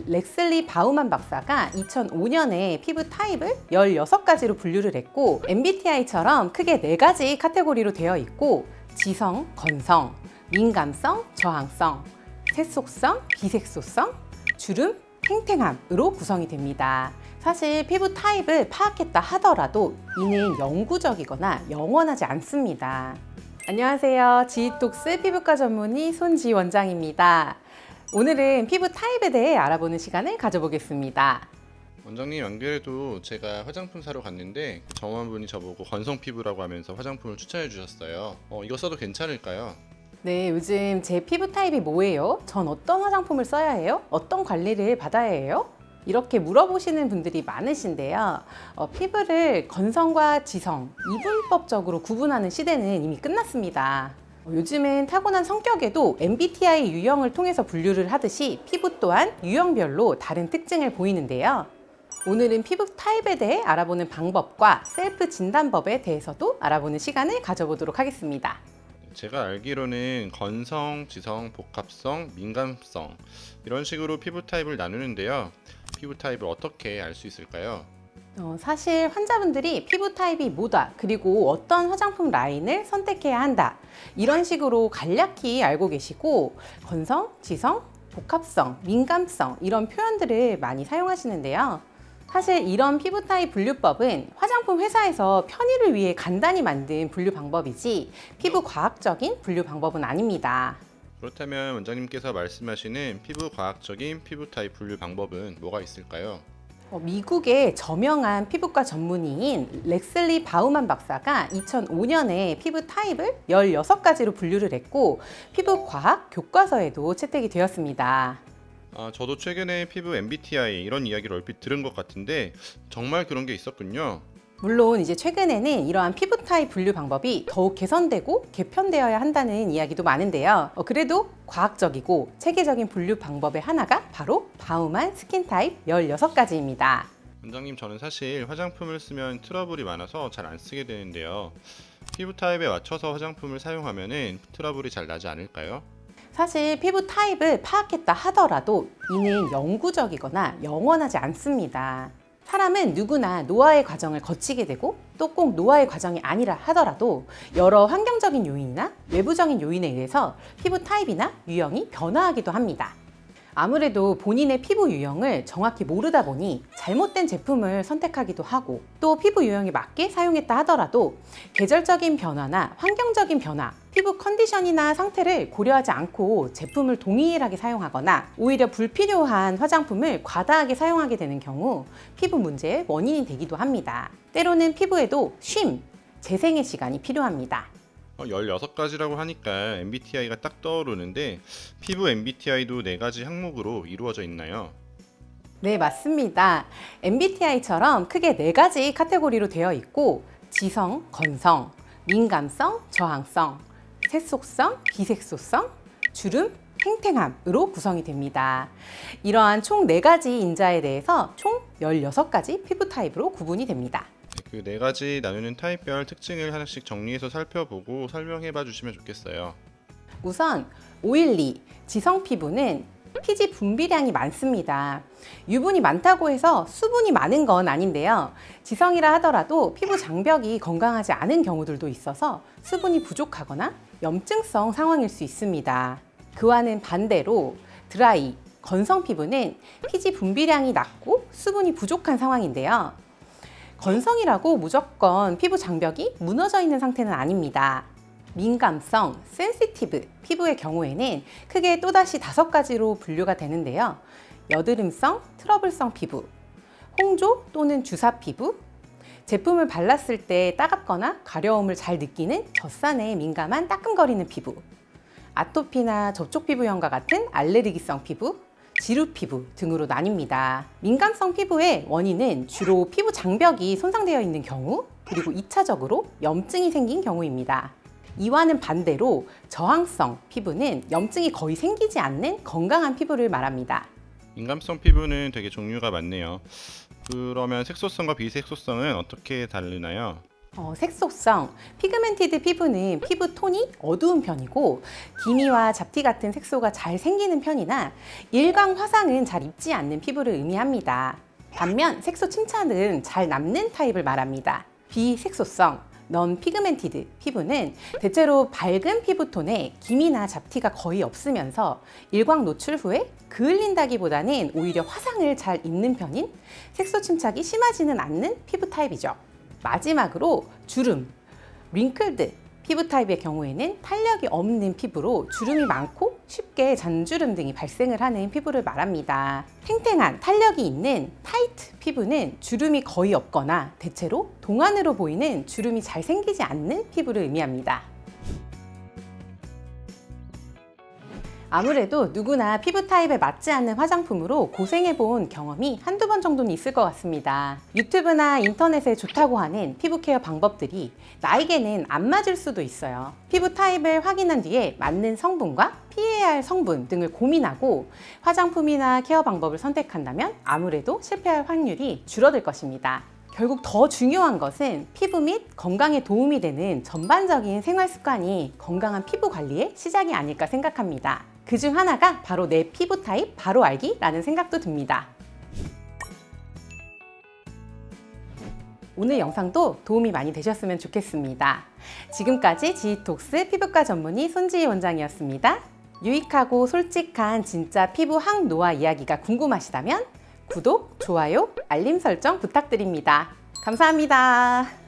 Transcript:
렉슬리 바우만 박사가 2005년에 피부 타입을 16가지로 분류를 했고, MBTI처럼 크게 4가지 카테고리로 되어 있고, 지성, 건성, 민감성, 저항성, 색소성, 비색소성, 주름, 탱탱함으로 구성이 됩니다. 사실 피부 타입을 파악했다 하더라도 이는 영구적이거나 영원하지 않습니다. 안녕하세요. 지이톡스 피부과 전문의 손지 원장입니다. 오늘은 피부 타입에 대해 알아보는 시간을 가져보겠습니다. 원장님, 안 그래도 제가 화장품 사러 갔는데 점원분이 저보고 건성 피부라고 하면서 화장품을 추천해 주셨어요. 이거 써도 괜찮을까요? 네, 요즘 제 피부 타입이 뭐예요? 전 어떤 화장품을 써야 해요? 어떤 관리를 받아야 해요? 이렇게 물어보시는 분들이 많으신데요. 피부를 건성과 지성, 이분법적으로 구분하는 시대는 이미 끝났습니다. 요즘은 타고난 성격에도 MBTI 유형을 통해서 분류를 하듯이 피부 또한 유형별로 다른 특징을 보이는데요. 오늘은 피부 타입에 대해 알아보는 방법과 셀프 진단법에 대해서도 알아보는 시간을 가져보도록 하겠습니다. 제가 알기로는 건성, 지성, 복합성, 민감성 이런 식으로 피부 타입을 나누는데요. 피부 타입을 어떻게 알 수 있을까요? 사실 환자분들이 피부 타입이 뭐다, 그리고 어떤 화장품 라인을 선택해야 한다, 이런 식으로 간략히 알고 계시고, 건성, 지성, 복합성, 민감성 이런 표현들을 많이 사용하시는데요. 사실 이런 피부 타입 분류법은 화장품 회사에서 편의를 위해 간단히 만든 분류 방법이지 피부 과학적인 분류 방법은 아닙니다. 그렇다면 원장님께서 말씀하시는 피부 과학적인 피부 타입 분류 방법은 뭐가 있을까요? 미국의 저명한 피부과 전문의인 렉슬리 바우만 박사가 2005년에 피부 타입을 16가지로 분류를 했고, 피부 과학 교과서에도 채택이 되었습니다. 저도 최근에 피부 MBTI 이런 이야기를 얼핏 들은 것 같은데 정말 그런 게 있었군요. 물론 이제 최근에는 이러한 피부 타입 분류 방법이 더욱 개선되고 개편되어야 한다는 이야기도 많은데요. 그래도 과학적이고 체계적인 분류 방법의 하나가 바로 바우만 스킨 타입 16가지입니다. 원장님, 저는 사실 화장품을 쓰면 트러블이 많아서 잘 안 쓰게 되는데요. 피부 타입에 맞춰서 화장품을 사용하면 트러블이 잘 나지 않을까요? 사실 피부 타입을 파악했다 하더라도 이는 영구적이거나 영원하지 않습니다. 사람은 누구나 노화의 과정을 거치게 되고, 또 꼭 노화의 과정이 아니라 하더라도 여러 환경적인 요인이나 외부적인 요인에 의해서 피부 타입이나 유형이 변화하기도 합니다. 아무래도 본인의 피부 유형을 정확히 모르다 보니 잘못된 제품을 선택하기도 하고, 또 피부 유형에 맞게 사용했다 하더라도 계절적인 변화나 환경적인 변화, 피부 컨디션이나 상태를 고려하지 않고 제품을 동일하게 사용하거나 오히려 불필요한 화장품을 과다하게 사용하게 되는 경우 피부 문제의 원인이 되기도 합니다. 때로는 피부에도 쉼, 재생의 시간이 필요합니다. 16가지라고 하니까 MBTI가 딱 떠오르는데 피부 MBTI도 4가지 항목으로 이루어져 있나요? 네, 맞습니다. MBTI처럼 크게 4가지 카테고리로 되어 있고, 지성, 건성, 민감성, 저항성, 색소성, 비색소성, 주름, 탱탱함으로 구성이 됩니다. 이러한 총 4가지 인자에 대해서 총 16가지 피부 타입으로 구분이 됩니다. 그 4가지 나누는 타입별 특징을 하나씩 정리해서 살펴보고 설명해 봐 주시면 좋겠어요. 우선 512 지성 피부는 피지 분비량이 많습니다. 유분이 많다고 해서 수분이 많은 건 아닌데요. 지성이라 하더라도 피부 장벽이 건강하지 않은 경우들도 있어서 수분이 부족하거나 염증성 상황일 수 있습니다. 그와는 반대로 드라이 건성 피부는 피지 분비량이 낮고 수분이 부족한 상황인데요. 건성이라고 무조건 피부 장벽이 무너져 있는 상태는 아닙니다. 민감성, 센시티브 피부의 경우에는 크게 또다시 5가지로 분류가 되는데요. 여드름성, 트러블성 피부, 홍조 또는 주사 피부, 제품을 발랐을 때 따갑거나 가려움을 잘 느끼는 젖산에 민감한 따끔거리는 피부, 아토피나 접촉 피부염과 같은 알레르기성 피부, 지루 피부 등으로 나뉩니다. 민감성 피부의 원인은 주로 피부 장벽이 손상되어 있는 경우, 그리고 2차적으로 염증이 생긴 경우입니다. 이와는 반대로 저항성 피부는 염증이 거의 생기지 않는 건강한 피부를 말합니다. 민감성 피부는 되게 종류가 많네요. 그러면 색소성과 비색소성은 어떻게 다르나요? 색소성, 피그멘티드 피부는 피부 톤이 어두운 편이고 기미와 잡티 같은 색소가 잘 생기는 편이나 일광 화상은 잘 입지 않는 피부를 의미합니다. 반면 색소 침착은 잘 남는 타입을 말합니다. 비색소성, 넌 피그멘티드 피부는 대체로 밝은 피부톤에 기미나 잡티가 거의 없으면서 일광 노출 후에 그을린다기보다는 오히려 화상을 잘 입는 편인 색소 침착이 심하지는 않는 피부 타입이죠. 마지막으로 주름, 링클드 피부 타입의 경우에는 탄력이 없는 피부로 주름이 많고 쉽게 잔주름 등이 발생을 하는 피부를 말합니다. 탱탱한 탄력이 있는 타이트 피부는 주름이 거의 없거나 대체로 동안으로 보이는 주름이 잘 생기지 않는 피부를 의미합니다. 아무래도 누구나 피부 타입에 맞지 않는 화장품으로 고생해본 경험이 한두 번 정도는 있을 것 같습니다. 유튜브나 인터넷에 좋다고 하는 피부 케어 방법들이 나에게는 안 맞을 수도 있어요. 피부 타입을 확인한 뒤에 맞는 성분과 피해야 할 성분 등을 고민하고 화장품이나 케어 방법을 선택한다면 아무래도 실패할 확률이 줄어들 것입니다. 결국 더 중요한 것은 피부 및 건강에 도움이 되는 전반적인 생활 습관이 건강한 피부 관리의 시작이 아닐까 생각합니다. 그중 하나가 바로 내 피부 타입 바로 알기라는 생각도 듭니다. 오늘 영상도 도움이 많이 되셨으면 좋겠습니다. 지금까지 지톡스 피부과 전문의 손지희 원장이었습니다. 유익하고 솔직한 진짜 피부 항노화 이야기가 궁금하시다면 구독, 좋아요, 알림 설정 부탁드립니다. 감사합니다.